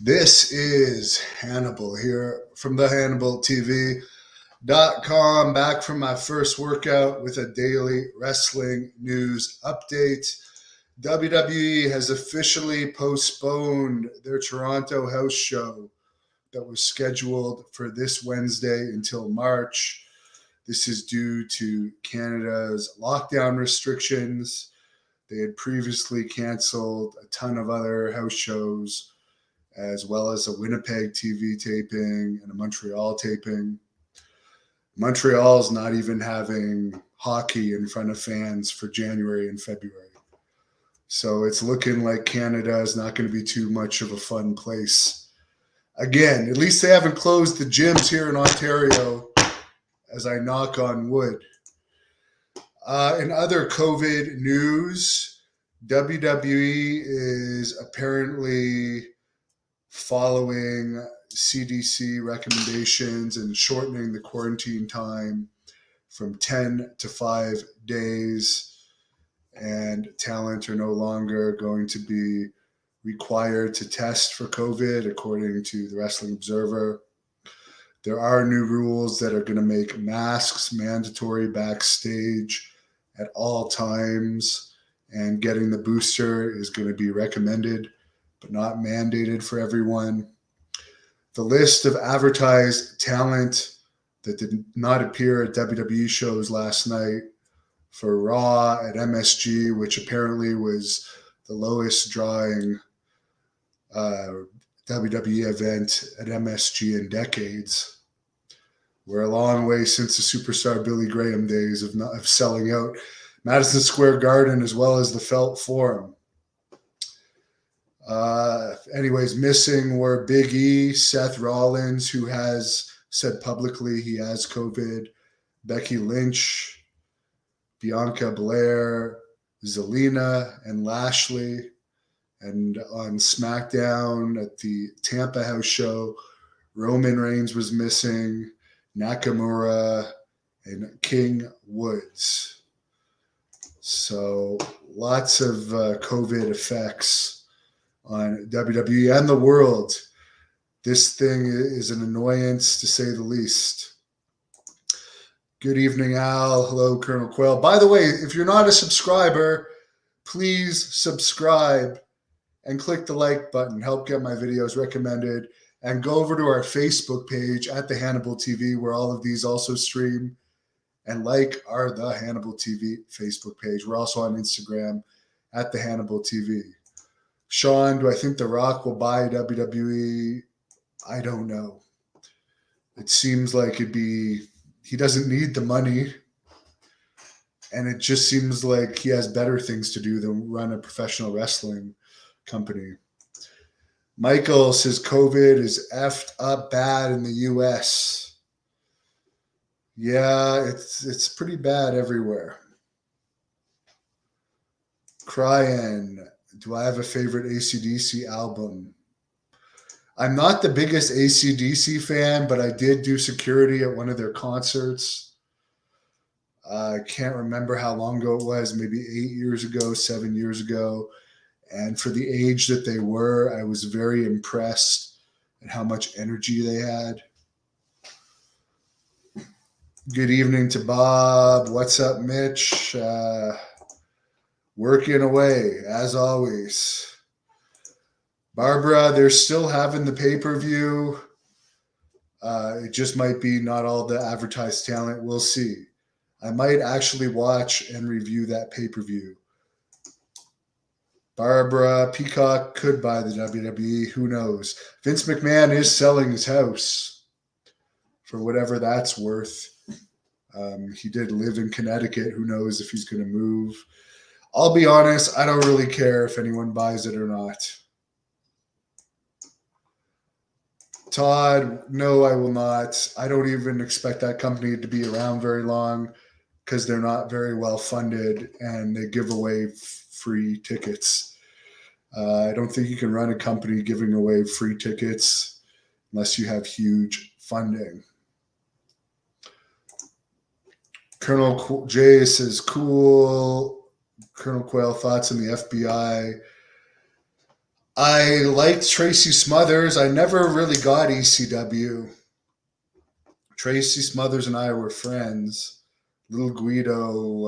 This is Hannibal here from the HannibalTV.com, back from my first workout with a daily wrestling news update. WWE has officially postponed their Toronto house show that was scheduled for this Wednesday until March. This is due to Canada's lockdown restrictions. They had previously canceled a ton of other house shows, as well as a Winnipeg TV taping and a Montreal taping. Montreal's not even having hockey in front of fans for January and February. So it's looking like Canada is not going to be too much of a fun place. Again, at least they haven't closed the gyms here in Ontario, as I knock on wood. In other COVID news, WWE is apparently following CDC recommendations and shortening the quarantine time from 10 to 5 days. And talent are no longer going to be required to test for COVID, according to the Wrestling Observer. There are new rules that are going to make masks mandatory backstage at all times, and getting the booster is going to be recommended but not mandated for everyone. The list of advertised talent that did not appear at WWE shows last night for Raw at MSG, which apparently was the lowest drawing WWE event at MSG in decades. We're a long way since the superstar Billy Graham days of selling out Madison Square Garden as well as the Felt Forum. Anyways, missing were Big E, Seth Rollins, who has said publicly he has COVID, Becky Lynch, Bianca Belair, Zelina, and Lashley. And on SmackDown at the Tampa House show, Roman Reigns was missing, Nakamura, and King Woods. So lots of COVID effects on WWE and the world. This thing is an annoyance, to say the least. Good evening, Al. Hello, Colonel Quayle. By the way, if you're not a subscriber, please subscribe and click the like button. Help get my videos recommended. And go over to our Facebook page at the Hannibal TV, where all of these also stream. And like the Hannibal TV Facebook page. We're also on Instagram at the Hannibal TV. Sean, do I think The Rock will buy WWE? I don't know. It seems like he doesn't need the money. And it just seems like he has better things to do than run a professional wrestling company. Michael says COVID is effed up bad in the US. Yeah, it's pretty bad everywhere. Crying. Do I have a favorite AC/DC album? I'm not the biggest AC/DC fan, but I did do security at one of their concerts. I can't remember how long ago it was, maybe 8 years ago, 7 years ago. And for the age that they were, I was very impressed at how much energy they had. Good evening to Bob. What's up, Mitch? Working away, as always. Barbara, they're still having the pay-per-view. It just might be not all the advertised talent. We'll see. I might actually watch and review that pay-per-view. Barbara, Peacock could buy the WWE. Who knows? Vince McMahon is selling his house for whatever that's worth. He did live in Connecticut. Who knows if he's going to move? I'll be honest, I don't really care if anyone buys it or not. Todd, no, I will not. I don't even expect that company to be around very long because they're not very well funded and they give away free tickets. I don't think you can run a company giving away free tickets unless you have huge funding. Colonel Jay says, cool. Colonel Quayle, thoughts on the FBI? I liked Tracy Smothers. I never really got ECW. Tracy Smothers and I were friends. Little Guido,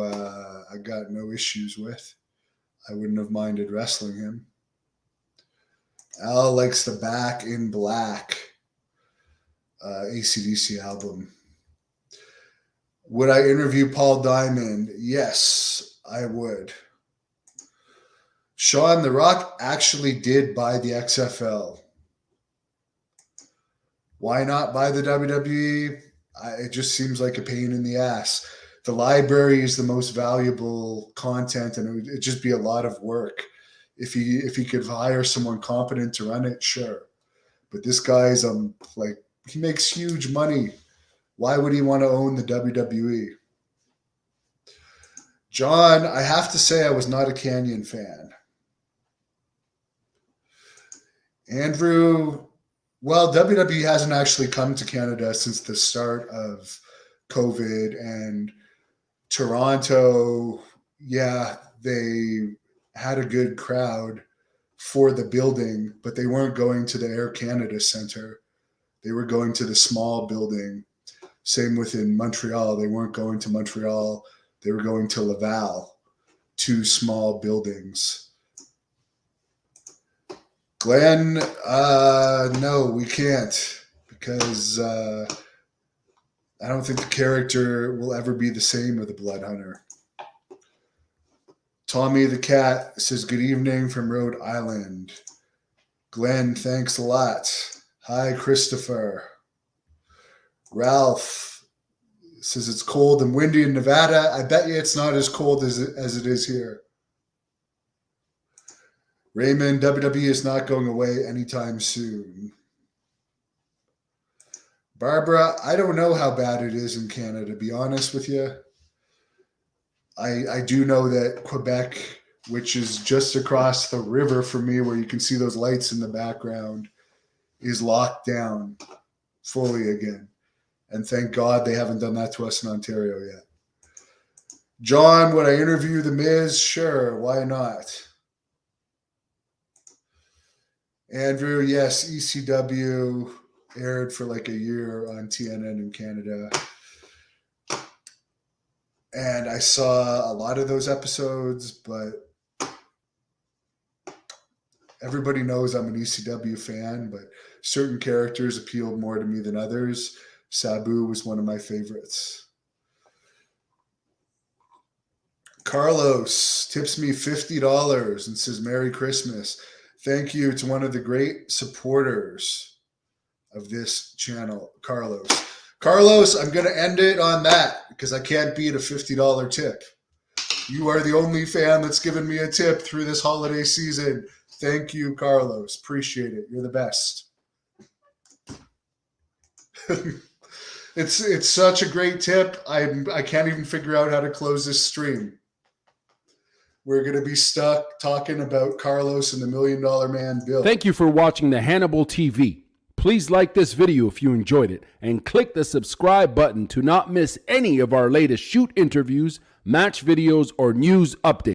I got no issues with. I wouldn't have minded wrestling him. Al likes the Back in Black AC/DC album. Would I interview Paul Diamond? Yes, I would. Sean, The Rock actually did buy the XFL. Why not buy the WWE? It just seems like a pain in the ass. The library is the most valuable content, and it'd just be a lot of work. If he could hire someone competent to run it, sure. But this guy's like, he makes huge money. Why would he want to own the WWE? John, I have to say I was not a Canyon fan. Andrew, well, WWE hasn't actually come to Canada since the start of COVID, and Toronto, yeah, they had a good crowd for the building, but they weren't going to the Air Canada Centre. They were going to the small building. Same within Montreal. They weren't going to Montreal. They were going to Laval, 2 small buildings. Glenn, no, we can't, because I don't think the character will ever be the same of the Blood Hunter. Tommy the Cat says, good evening from Rhode Island. Glenn, thanks a lot. Hi, Christopher. Ralph says it's cold and windy in Nevada. I bet you it's not as cold as it is here. Raymond, WWE is not going away anytime soon. Barbara, I don't know how bad it is in Canada, to be honest with you. I do know that Quebec, which is just across the river from me, where you can see those lights in the background, is locked down fully again. And thank God they haven't done that to us in Ontario yet. John, would I interview The Miz? Sure, why not? Andrew, yes, ECW aired for like a year on TNN in Canada. And I saw a lot of those episodes, but everybody knows I'm an ECW fan, but certain characters appealed more to me than others. Sabu was one of my favorites. Carlos tips me $50 and says, Merry Christmas. Thank you to one of the great supporters of this channel, Carlos. Carlos, I'm going to end it on that because I can't beat a $50 tip. You are the only fan that's given me a tip through this holiday season. Thank you, Carlos. Appreciate it. You're the best. It's such a great tip. I can't even figure out how to close this stream. We're going to be stuck talking about Carlos and the $1 Million Man Bill. Thank you for watching the Hannibal TV. Please like this video if you enjoyed it and click the subscribe button to not miss any of our latest shoot interviews, match videos, or news updates.